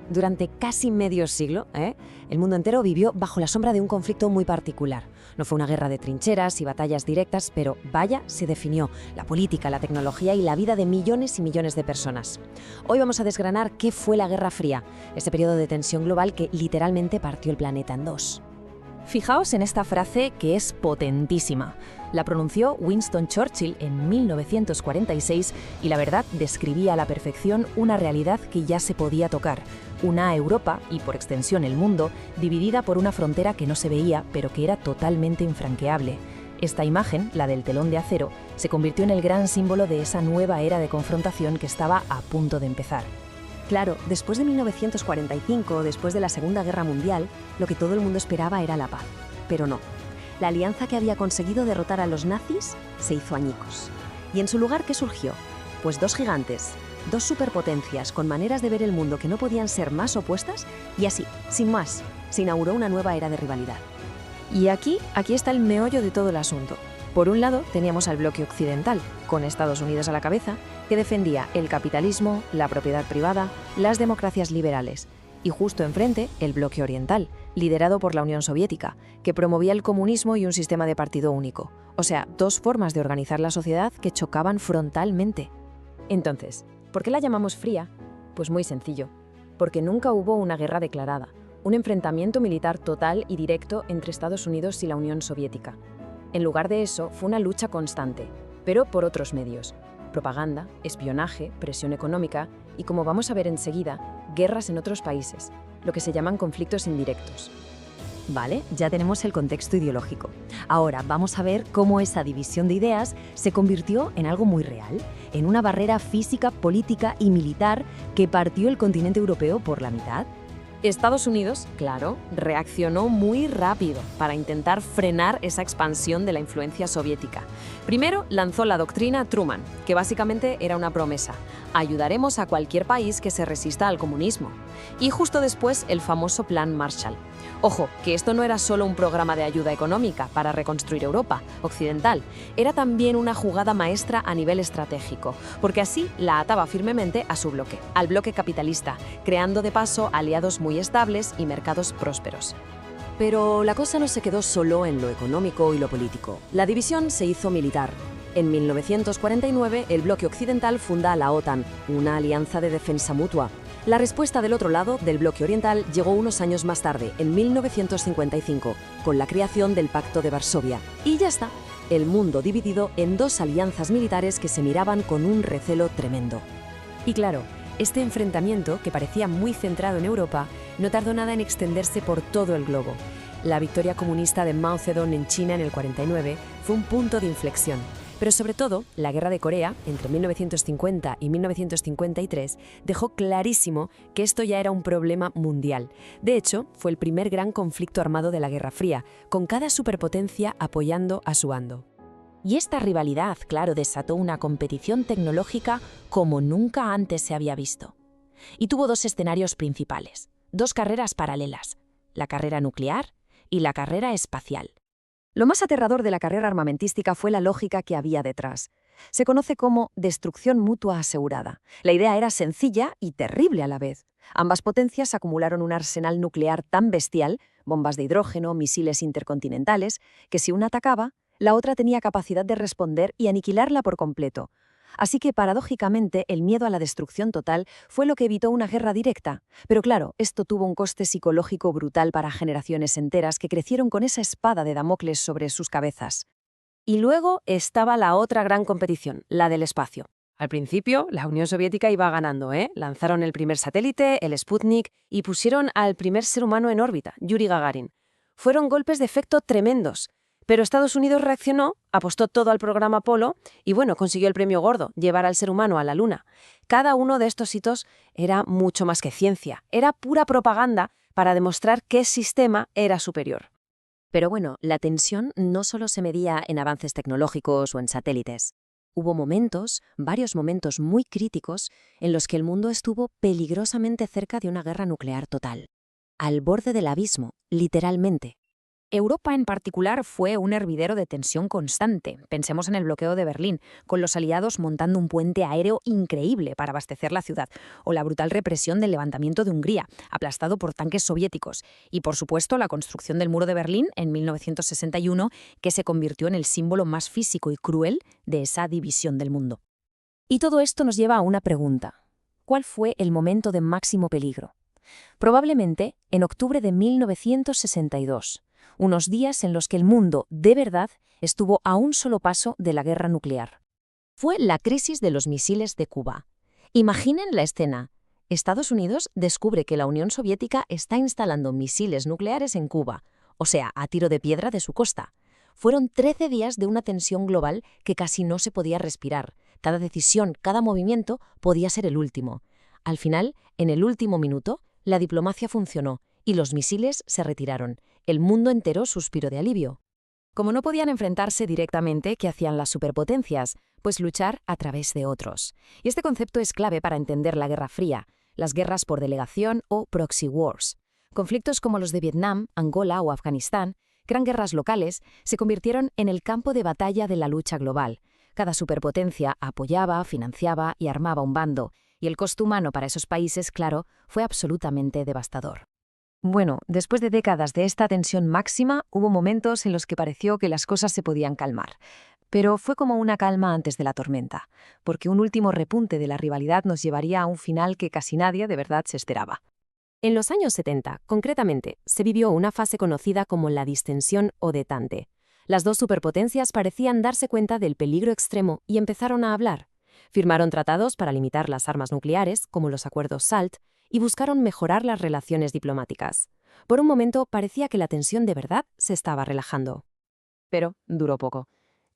Durante casi medio siglo, el mundo entero vivió bajo la sombra de un conflicto muy particular. No fue una guerra de trincheras y batallas directas, pero vaya, se definió la política, la tecnología y la vida de millones y millones de personas. Hoy vamos a desgranar qué fue la Guerra Fría, ese periodo de tensión global que literalmente partió el planeta en dos. Fijaos en esta frase que es potentísima. La pronunció Winston Churchill en 1946 y la verdad describía a la perfección una realidad que ya se podía tocar. Una Europa, y por extensión el mundo, dividida por una frontera que no se veía, pero que era totalmente infranqueable. Esta imagen, la del telón de acero, se convirtió en el gran símbolo de esa nueva era de confrontación que estaba a punto de empezar. Claro, después de 1945, después de la Segunda Guerra Mundial, lo que todo el mundo esperaba era la paz. Pero no. La alianza que había conseguido derrotar a los nazis se hizo añicos. ¿Y en su lugar qué surgió? Pues dos gigantes, dos superpotencias con maneras de ver el mundo que no podían ser más opuestas, y así, sin más, se inauguró una nueva era de rivalidad. Y aquí está el meollo de todo el asunto. Por un lado, teníamos al bloque occidental, con Estados Unidos a la cabeza, que defendía el capitalismo, la propiedad privada, las democracias liberales. Y justo enfrente, el bloque oriental, liderado por la Unión Soviética, que promovía el comunismo y un sistema de partido único. O sea, dos formas de organizar la sociedad que chocaban frontalmente. Entonces, ¿por qué la llamamos fría? Pues muy sencillo. Porque nunca hubo una guerra declarada, un enfrentamiento militar total y directo entre Estados Unidos y la Unión Soviética. En lugar de eso, fue una lucha constante, pero por otros medios. Propaganda, espionaje, presión económica y, como vamos a ver enseguida, guerras en otros países, lo que se llaman conflictos indirectos. Vale, ya tenemos el contexto ideológico. Ahora vamos a ver cómo esa división de ideas se convirtió en algo muy real, en una barrera física, política y militar que partió el continente europeo por la mitad. Estados Unidos, claro, reaccionó muy rápido para intentar frenar esa expansión de la influencia soviética. Primero lanzó la doctrina Truman, que básicamente era una promesa: ayudaremos a cualquier país que se resista al comunismo. Y justo después el famoso Plan Marshall. Ojo, que esto no era solo un programa de ayuda económica para reconstruir Europa occidental, era también una jugada maestra a nivel estratégico, porque así la ataba firmemente a su bloque, al bloque capitalista, creando de paso aliados muy estables y mercados prósperos. Pero la cosa no se quedó solo en lo económico y lo político. La división se hizo militar. En 1949, el bloque occidental funda la OTAN, una alianza de defensa mutua. La respuesta del otro lado, del bloque oriental, llegó unos años más tarde, en 1955, con la creación del Pacto de Varsovia. Y ya está, el mundo dividido en dos alianzas militares que se miraban con un recelo tremendo. Y claro, este enfrentamiento, que parecía muy centrado en Europa, no tardó nada en extenderse por todo el globo. La victoria comunista de Mao Zedong en China en el 49 fue un punto de inflexión. Pero sobre todo, la Guerra de Corea, entre 1950 y 1953, dejó clarísimo que esto ya era un problema mundial. De hecho, fue el primer gran conflicto armado de la Guerra Fría, con cada superpotencia apoyando a su bando. Y esta rivalidad, claro, desató una competición tecnológica como nunca antes se había visto. Y tuvo dos escenarios principales, dos carreras paralelas: la carrera nuclear y la carrera espacial. Lo más aterrador de la carrera armamentística fue la lógica que había detrás. Se conoce como destrucción mutua asegurada. La idea era sencilla y terrible a la vez. Ambas potencias acumularon un arsenal nuclear tan bestial, bombas de hidrógeno, misiles intercontinentales, que si una atacaba, la otra tenía capacidad de responder y aniquilarla por completo. Así que, paradójicamente, el miedo a la destrucción total fue lo que evitó una guerra directa. Pero claro, esto tuvo un coste psicológico brutal para generaciones enteras que crecieron con esa espada de Damocles sobre sus cabezas. Y luego estaba la otra gran competición, la del espacio. Al principio, la Unión Soviética iba ganando, Lanzaron el primer satélite, el Sputnik, y pusieron al primer ser humano en órbita, Yuri Gagarin. Fueron golpes de efecto tremendos. Pero Estados Unidos reaccionó, apostó todo al programa Apolo y consiguió el premio gordo, llevar al ser humano a la Luna. Cada uno de estos hitos era mucho más que ciencia, era pura propaganda para demostrar qué sistema era superior. Pero la tensión no solo se medía en avances tecnológicos o en satélites. Hubo momentos, varios momentos muy críticos, en los que el mundo estuvo peligrosamente cerca de una guerra nuclear total. Al borde del abismo, literalmente. Europa en particular fue un hervidero de tensión constante. Pensemos en el bloqueo de Berlín, con los aliados montando un puente aéreo increíble para abastecer la ciudad, o la brutal represión del levantamiento de Hungría, aplastado por tanques soviéticos, y por supuesto la construcción del muro de Berlín en 1961, que se convirtió en el símbolo más físico y cruel de esa división del mundo. Y todo esto nos lleva a una pregunta. ¿Cuál fue el momento de máximo peligro? Probablemente en octubre de 1962, unos días en los que el mundo, de verdad, estuvo a un solo paso de la guerra nuclear. Fue la crisis de los misiles de Cuba. Imaginen la escena. Estados Unidos descubre que la Unión Soviética está instalando misiles nucleares en Cuba, o sea, a tiro de piedra de su costa. Fueron 13 días de una tensión global que casi no se podía respirar. Cada decisión, cada movimiento podía ser el último. Al final, en el último minuto, la diplomacia funcionó y los misiles se retiraron. El mundo entero suspiró de alivio. Como no podían enfrentarse directamente, ¿qué hacían las superpotencias? Pues luchar a través de otros. Y este concepto es clave para entender la Guerra Fría, las guerras por delegación o proxy wars. Conflictos como los de Vietnam, Angola o Afganistán, que eran guerras locales, se convirtieron en el campo de batalla de la lucha global. Cada superpotencia apoyaba, financiaba y armaba un bando, y el costo humano para esos países, claro, fue absolutamente devastador. Bueno, después de décadas de esta tensión máxima, hubo momentos en los que pareció que las cosas se podían calmar. Pero fue como una calma antes de la tormenta, porque un último repunte de la rivalidad nos llevaría a un final que casi nadie de verdad se esperaba. En los años 70, concretamente, se vivió una fase conocida como la distensión o detente. Las dos superpotencias parecían darse cuenta del peligro extremo y empezaron a hablar. Firmaron tratados para limitar las armas nucleares, como los acuerdos SALT, y buscaron mejorar las relaciones diplomáticas. Por un momento parecía que la tensión de verdad se estaba relajando. Pero duró poco.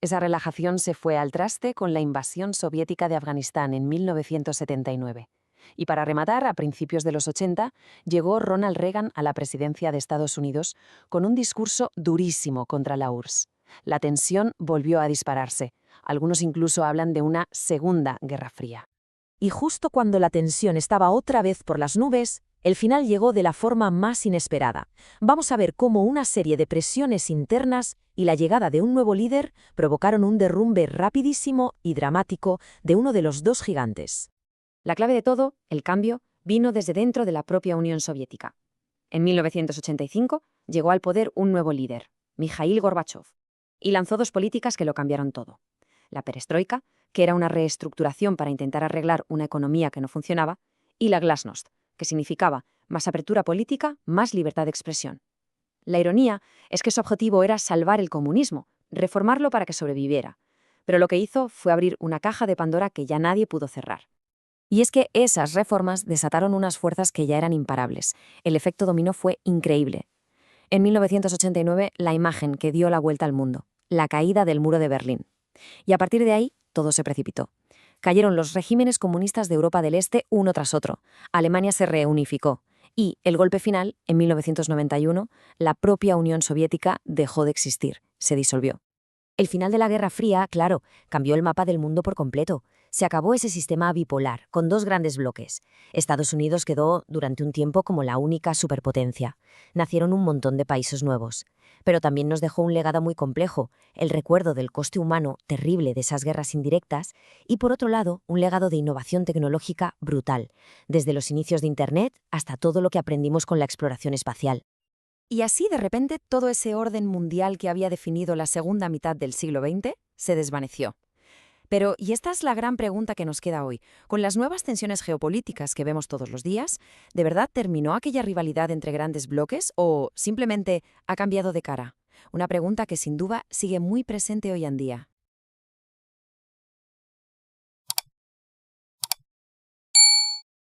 Esa relajación se fue al traste con la invasión soviética de Afganistán en 1979. Y para rematar, a principios de los 80, llegó Ronald Reagan a la presidencia de Estados Unidos con un discurso durísimo contra la URSS. La tensión volvió a dispararse. Algunos incluso hablan de una segunda guerra fría. Y justo cuando la tensión estaba otra vez por las nubes, el final llegó de la forma más inesperada. Vamos a ver cómo una serie de presiones internas y la llegada de un nuevo líder provocaron un derrumbe rapidísimo y dramático de uno de los dos gigantes. La clave de todo, el cambio, vino desde dentro de la propia Unión Soviética. En 1985 llegó al poder un nuevo líder, Mikhail Gorbachov, y lanzó dos políticas que lo cambiaron todo. La perestroika, que era una reestructuración para intentar arreglar una economía que no funcionaba, y la glasnost, que significaba más apertura política, más libertad de expresión. La ironía es que su objetivo era salvar el comunismo, reformarlo para que sobreviviera, pero lo que hizo fue abrir una caja de Pandora que ya nadie pudo cerrar. Y es que esas reformas desataron unas fuerzas que ya eran imparables. El efecto dominó fue increíble. En 1989, la imagen que dio la vuelta al mundo, la caída del muro de Berlín. Y a partir de ahí, todo se precipitó. Cayeron los regímenes comunistas de Europa del Este uno tras otro. Alemania se reunificó. Y, el golpe final, en 1991, la propia Unión Soviética dejó de existir, se disolvió. El final de la Guerra Fría, claro, cambió el mapa del mundo por completo. Se acabó ese sistema bipolar, con dos grandes bloques. Estados Unidos quedó durante un tiempo como la única superpotencia. Nacieron un montón de países nuevos. Pero también nos dejó un legado muy complejo, el recuerdo del coste humano terrible de esas guerras indirectas y, por otro lado, un legado de innovación tecnológica brutal, desde los inicios de Internet hasta todo lo que aprendimos con la exploración espacial. Y así, de repente, todo ese orden mundial que había definido la segunda mitad del siglo XX se desvaneció. Pero, y esta es la gran pregunta que nos queda hoy, con las nuevas tensiones geopolíticas que vemos todos los días, ¿de verdad terminó aquella rivalidad entre grandes bloques o simplemente ha cambiado de cara? Una pregunta que sin duda sigue muy presente hoy en día.